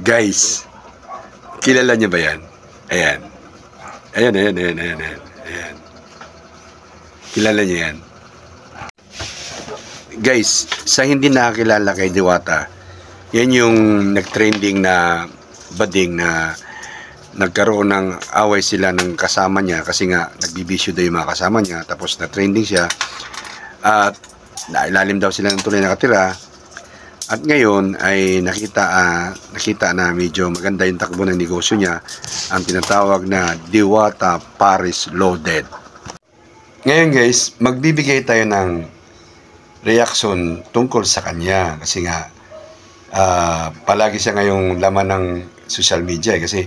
Guys, kilala niyo ba yan? Ayan. Ayan. Kilala niyo yan? Guys, sa hindi nakakilala kay Diwata, yan yung nag-trending na bading na nagkaroon ng away sila ng kasama niya kasi nga nagbibisyo daw yung mga kasama niya, tapos na-trending siya at nailalim daw sila ng tunay na katira. At ngayon ay nakita na medyo maganda yung takbo ng negosyo niya, ang tinatawag na Diwata Paris Loaded. Ngayon guys, magbibigay tayo ng reaction tungkol sa kanya kasi nga palagi siya ngayong laman ng social media kasi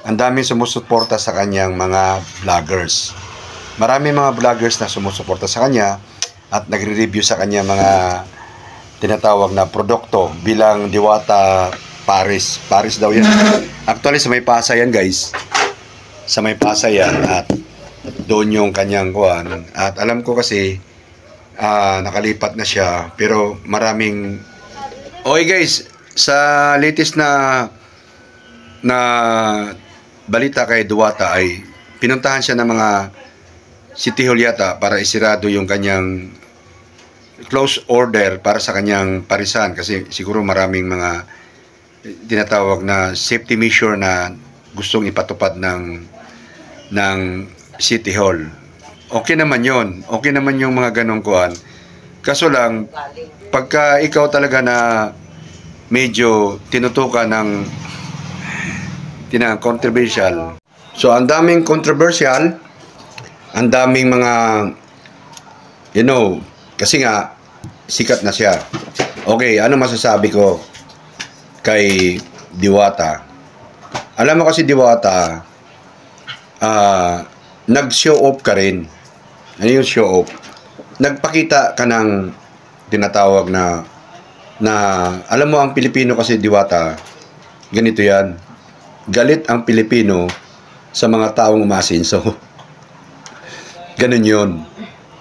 ang daming sumusuporta sa kanyang mga vloggers. Maraming mga vloggers na sumusuporta sa kanya at nagre-review sa kanya mga tinatawag na produkto bilang Diwata Paris. Paris daw yan. Actually, sa may Pasay yan guys. Sa may Pasay yan at doon yung kanyang kuwan. At alam ko kasi nakalipat na siya pero maraming okay guys, sa latest na balita kay Diwata ay pinuntahan siya ng mga City Hall yata para isirado yung kanyang close order para sa kanyang parisan kasi siguro maraming mga tinatawag na safety measure na gustong ipatupad ng City Hall. Okay naman yon. Okay naman yung mga ganong kuhan. Kaso lang, pagka ikaw talaga na medyo tinutukan ng controversial. So, ang daming controversial, ang daming mga, kasi nga, sikat na siya. Okay, ano masasabi ko kay Diwata? Alam mo kasi Diwata, nag-show off ka rin. Ano yung show off? Nagpakita ka ng tinatawag na alam mo ang Pilipino kasi Diwata, ganito yan. Galit ang Pilipino sa mga taong umasinso. Ganun yun.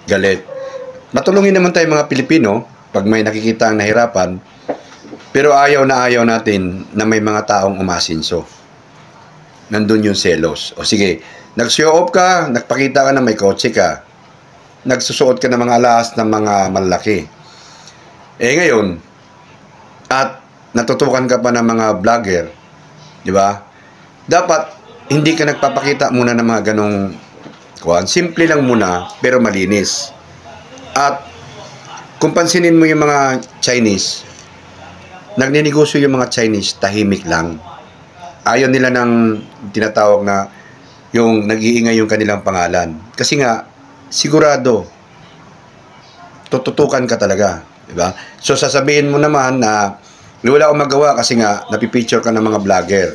Galit. Matulungin naman tayo mga Pilipino pag may nakikita ang nahirapan, pero ayaw natin na may mga taong umasinso. Nandun yung selos. O sige, nag-show off ka, nagpakita ka na may kotse ka, nagsusuot ka ng mga alas ng mga malaki. Ngayon, at natutukan ka pa ng mga vlogger, di ba? Dapat, hindi ka nagpapakita muna ng mga ganong kuwan. Simple lang muna, pero malinis. At, kung pansinin mo yung mga Chinese, nagninegosyo yung mga Chinese, tahimik lang. Ayaw nila ng tinatawag na yung nag-iingay yung kanilang pangalan. Kasi nga, sigurado, tututukan ka talaga. Diba? So, sasabihin mo naman na wala akong magawa kasi nga, napipicture ka ng mga vlogger.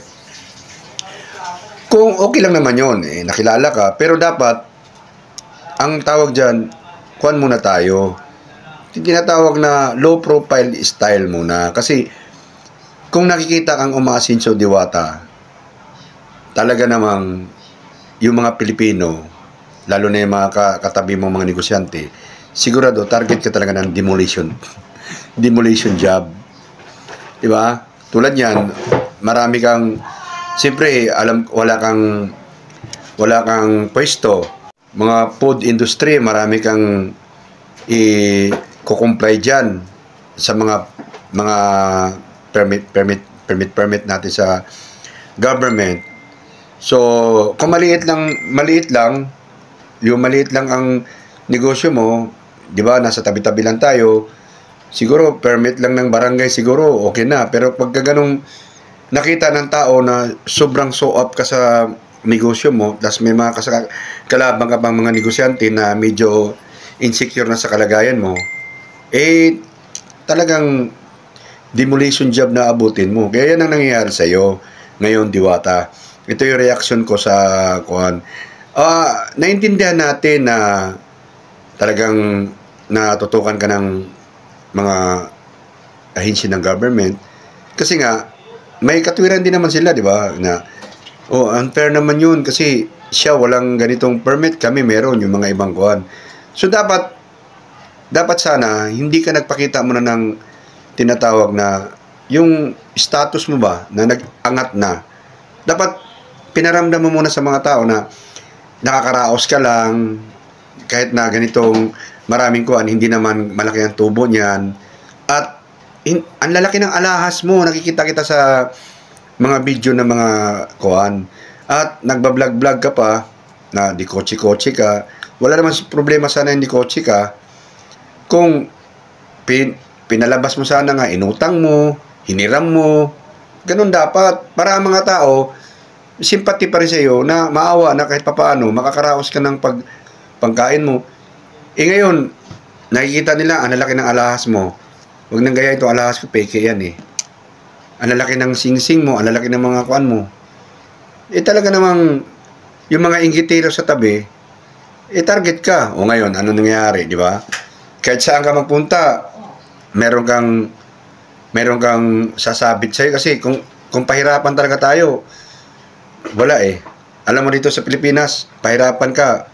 Kung okay lang naman yun, nakilala ka, pero dapat, ang tawag dyan, kuhan muna tayo. Tinatawag na low profile style muna. Kasi, kung nakikita kang umasinso Diwata, talaga namang, yung mga Pilipino, lalo na yung mga katabi mong mga negosyante, sigurado, target ka talaga ng demolition. Demolition job. Diba? Tulad yan, marami kang, siyempre, wala kang pwesto. Mga food industry, marami kang i-comply dyan sa mga permit natin sa government. So, kung maliit lang ang negosyo mo, di ba, nasa tabi-tabi lang tayo, siguro, permit lang ng barangay, siguro, okay na. Pero pagka ganong nakita ng tao na sobrang show up ka sa negosyo mo, tapos may mga kalabang ka pang mga negosyante na medyo insecure na sa kalagayan mo, talagang demolition job na abutin mo. Kaya yan ang nangyayari sa'yo ngayon, Diwata. Ito yung reaction ko sa kuhan. Naintindihan natin na talagang natutukan ka ng mga ahensya ng government kasi nga may katwiran din naman sila, di ba, na unfair naman yun kasi siya walang ganitong permit, kami meron yung mga ibang kuhan. So dapat sana hindi ka nagpakita muna ng tinatawag na yung status mo ba na nag-angat na, dapat pinaramdam mo muna sa mga tao na nakakaraos ka lang, kahit na ganitong maraming kuan, hindi naman malaki ang tubo niyan. At ang lalaki ng alahas mo, nakikita kita sa mga video ng mga kuan. At nagbablog-vlog ka pa, na di kotse-kotse ka. Wala naman problema sana hindi kotse ka. Kung pinalabas mo sana nga, inutang mo, hiniram mo, ganun dapat. Para ang mga tao, simpati pa rin sa iyo na maawa na kahit papaano, makakaraos ka ng pagkain mo. Ngayon, nakikita nila, ang lalaki ng alahas mo. Huwag nang gaya ito, alahas ko, peke yan eh. Ang lalaki ng sing-sing mo, ang lalaki ng mga kuan mo. Talaga namang, yung mga inggitero sa tabi, target ka. O ngayon, ano nangyayari, di ba? Kahit saan ka magpunta, meron kang sasabit sa'yo. Kasi kung pahirapan talaga tayo, wala eh. Alam mo dito sa Pilipinas, pahirapan ka.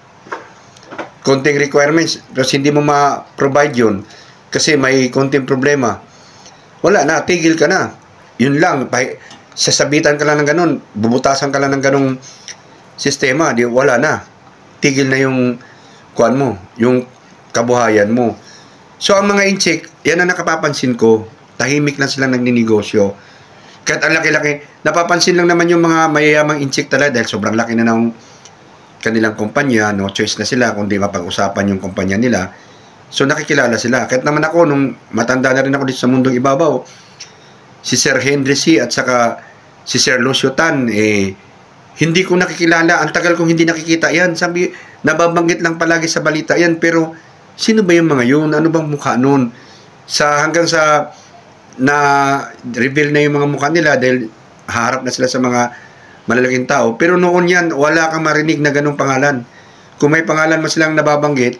Konting requirements, pero hindi mo ma-provide yun. Kasi may konting problema. Wala na, tigil ka na. Yun lang, sasabitan ka lang ng ganun, bubutasan ka lang ng ganung sistema, wala na. Tigil na yung kuan mo, yung kabuhayan mo. So, ang mga incheck, yan ang nakapapansin ko, tahimik na sila nagninegosyo. Kahit ang laki-laki, napapansin lang naman yung mga mayayamang incheck talaga dahil sobrang laki na ng kanilang kumpanya, no choice na sila kung di mapag-usapan yung kumpanya nila. So, nakikilala sila. Kahit naman ako, nung matanda na rin ako dito sa mundong ibabaw, si Sir Henry C. at saka si Sir Lucio Tan, hindi ko nakikilala. Ang tagal kong hindi nakikita yan. Sabi, nababanggit lang palagi sa balita yan. Pero, sino ba yung mga yun? Ano bang mukha nun? Hanggang sa na-reveal na yung mga mukha nila dahil haharap na sila sa mga malalaking tao. Pero noon yan, wala kang marinig na ganung pangalan. Kung may pangalan mo silang nababanggit,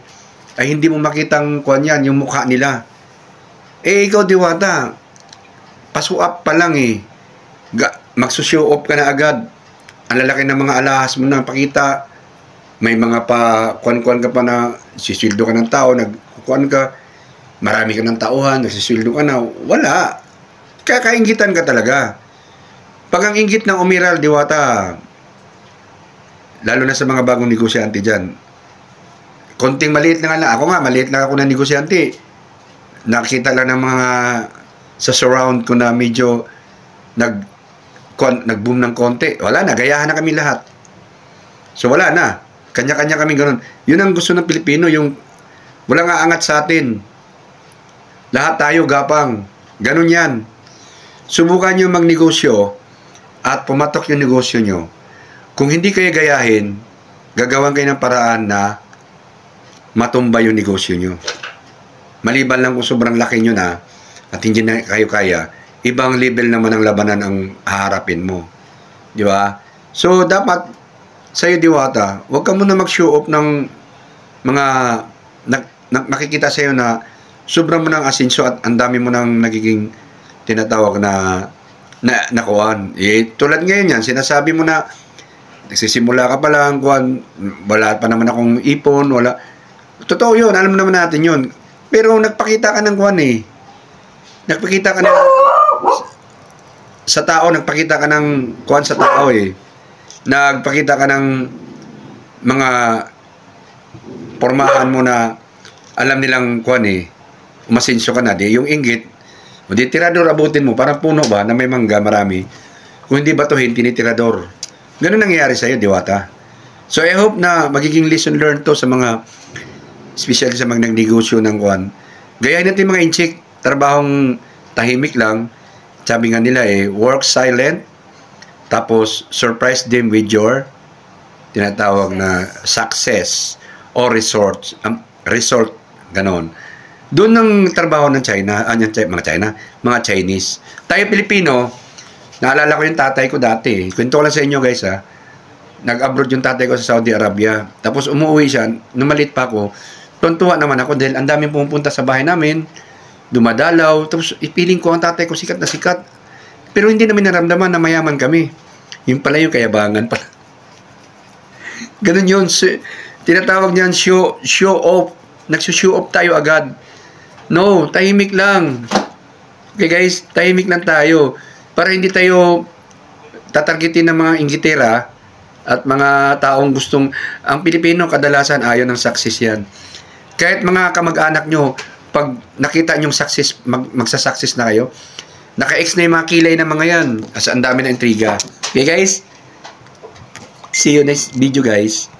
ay hindi mo makitang kuan yan, yung mukha nila. Ikaw, Diwata, pasu-up pa lang eh. Magsushow off ka na agad. Ang lalaki ng mga alahas mo na pakita. May mga kuan-kuan ka pa na sisildo ka ng tao, nagkukuan ka, marami ka ng tauhan, nagsisildo ka na. Wala. Kakaingitan ka talaga. Pag ang inggit ng umiral, Diwata, lalo na sa mga bagong negosyante dyan, konting maliit na nga. Ako nga, maliit lang ako na negosyante. Nakita lang ng mga sa surround ko na medyo nag-boom ng konti. Wala na, gayahan na kami lahat. So wala na. Kanya-kanya kami ganun. Yun ang gusto ng Pilipino, yung walang aangat sa atin. Lahat tayo gapang. Ganun yan. Subukan nyo magnegosyo at pumatok yung negosyo nyo. Kung hindi kayo gayahin, gagawan kayo ng paraan na matumba yung negosyo nyo. Maliban lang kung sobrang laki nyo na at hindi na kayo kaya, ibang level naman ang labanan ang haharapin mo. Di ba? So, dapat sa'yo, Diwata, huwag ka muna mag-show off ng mga makikita sa'yo na sobrang mo ng asinso at ang dami mo ng nagiging tinatawag na kuwan. Tulad ngayon yan, sinasabi mo na nagsisimula ka pa lang, kuwan, wala pa naman akong ipon, wala. Totoo yun, alam naman natin yun. Pero nagpakita ka ng kuwan eh. Nagpakita ka ng sa tao, nagpakita ka ng kuwan sa tao eh. Nagpakita ka ng mga pormahan mo na alam nilang kuwan eh. Umasensyo ka na, di yung inggit, o di tirador abutin mo, parang puno ba na may mangga marami. Kung hindi batuhin, tinitirador. Ganun nangyayari sa'yo, Diwata. So I hope na magiging lesson learned to sa mga, especially sa mga nagnegosyo ng kuwan. Gayahin natin mga inchik, trabahong tahimik lang. Sabi nga nila work silent, tapos surprise them with your tinatawag na success or resort, ganon. Doon ng trabaho ng China, mga Chinese. Tayo Pilipino, naalala ko yung tatay ko dati. Kwento ko lang sa inyo guys ha. Nag-abroad yung tatay ko sa Saudi Arabia. Tapos umuwi siya, nung maliit pa ako, tuntua naman ako dahil ang daming pumupunta sa bahay namin, dumadalaw, tapos ipiling ko ang tatay ko sikat na sikat. Pero hindi namin naramdaman na mayaman kami. Yung pala yung kayabangan pala. Ganun yun. Tinatawag niyan show off. Nagsushow off tayo agad. No, tahimik lang. Okay guys, tahimik lang tayo para hindi tayo tatargetin ng mga inggitera at mga taong gustong, ang Pilipino kadalasan ayaw ng success yan. Kahit mga kamag-anak nyo, pag nakita nyong success, magsa-success na kayo, naka-ex na yung mga kilay ng mga yan. As ang dami na intriga. Okay guys? See you next video guys.